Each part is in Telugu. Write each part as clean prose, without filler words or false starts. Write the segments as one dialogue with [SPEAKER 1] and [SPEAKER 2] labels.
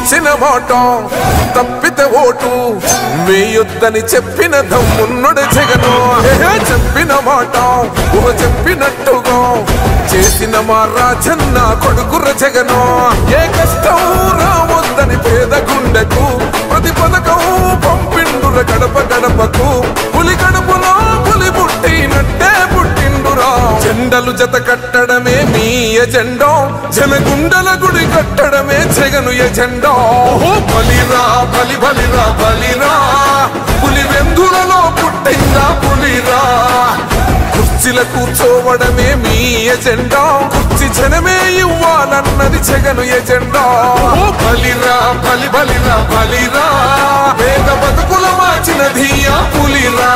[SPEAKER 1] ఇచ్చిన మాట తప్పితే ఓటు వేయొద్దని చెప్పిన దమ్మున్నడు జగను చెప్పిన మాట చెప్పినట్టుగా చేసిన మా రాజన్న కొడుకుర జగను ఏ కష్టం రావద్దని పేద గుండెకు ప్రతి పథకం పంపిండుర గడప గడపకు పులి గడపలో పులి పుట్టినట్టే పుట్టిండురా జెండలు జత కట్టడమే మీ ఎజెండా జనగుండల గుడి కట్టడమే జగను ఎజెండా బలిరా బలి బలిరా బలిరా పులి వెందులలో పుట్టిందా పులిరా కుర్చీల కూర్చోవడమే మీ ఎజెండా కుర్చీ జనమే ఇవ్వాలన్నది జగను ఎజెండా బలిరా బలి బలిరా బలిరా పేద బతుకుల మార్చినది ఆ పులిరా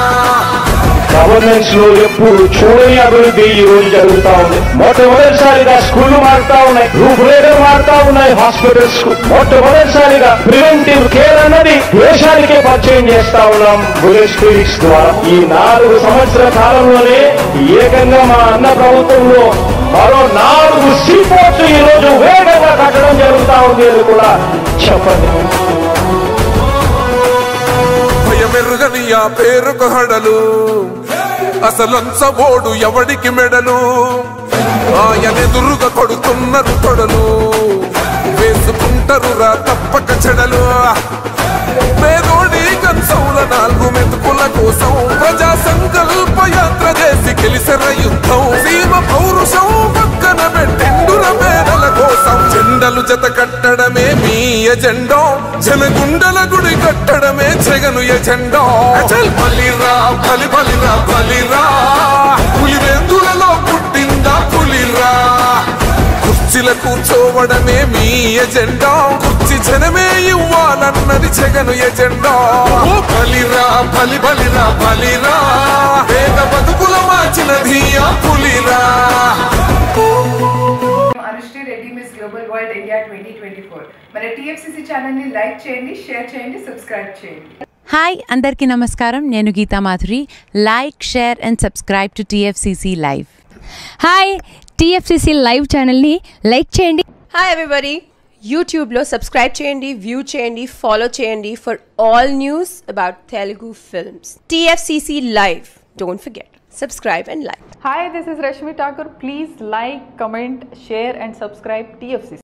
[SPEAKER 2] గవర్నెన్స్ లో ఎప్పుడు చూడని అభివృద్ధి ఈ రోజు జరుగుతా ఉంది. మొట్టమొదటిసారిగా స్కూళ్లు మారుతా ఉన్నాయి, రూపురేఖలు మారుతా ఉన్నాయి, హాస్పిటల్స్ కు మొట్టమొదటిసారిగా ప్రివెంటివ్ కేర్ అన్నది దేశానికే పరిచయం చేస్తా ఉన్నాం బుల్లెట్ క్లినిక్స్ ద్వారా. ఈ 4 సంవత్సరాల కాలంలోనే ఏకంగా మా అన్న ప్రభుత్వంలో మరో 4 సీపోర్ట్స్ ఈ రోజు వేగంగా కట్టడం జరుగుతా ఉంది అని కూడా చెప్పండి.
[SPEAKER 1] మెరుగని ఆ పేరుకు హడలు అసలంచబోడు ఎవడికి మెడలు ఆయనెదురుగా కొడుతున్నారు తొడలు వేసుకుంటారు రా తప్పక చెడలు పేదోడి కంచౌల 4 మెతుకుల కోసం ప్రజా సంకల్ప యాత్ర చేసి గెలిసెర యుద్ధం సీమ పౌరుషం పక్కన పెట్టిండుర పేదల కోసం జెండలు జత కట్టడమే మీ ఎజెండా జనగుండల గుడి కట్టడమే జగను ఎజెండా బలిరా బలి బలిరా బలిరా పులి వెందులలో పుట్టిందా పులిరా కుర్చీల కూర్చోవడమే మీ ఎజెండా కుర్చీ జనమే ఇవ్వాలన్నది జగను ఎజెండా బలిరా బలి బలిరా బలిరా పేద బతుకుల మార్చినది ఆ పులిరా.
[SPEAKER 3] గ్లోబల్ వరల్డ్ ఇండియా 2024 మన TFCC ఛానల్ ని లైక్ చేయండి, షేర్ చేయండి, సబ్స్క్రైబ్ చేయండి.
[SPEAKER 4] హాయ్ అందరికీ నమస్కారం, నేను Geeta Madhuri. Like, share and subscribe to TFCC live.
[SPEAKER 5] Hi, TFCC live ఛానల్ని లైక్ చేయండి. హాయ్ ఎవ్రీబడి, యూట్యూబ్లో సబ్స్క్రైబ్ చేయండి, వ్యూ చేయండి, ఫాలో చేయండి for all news about Telugu films. TFCC live, don't forget, subscribe and like.
[SPEAKER 6] Hi, this is Rashmi Thakur. Please like, comment, share and subscribe TFCC.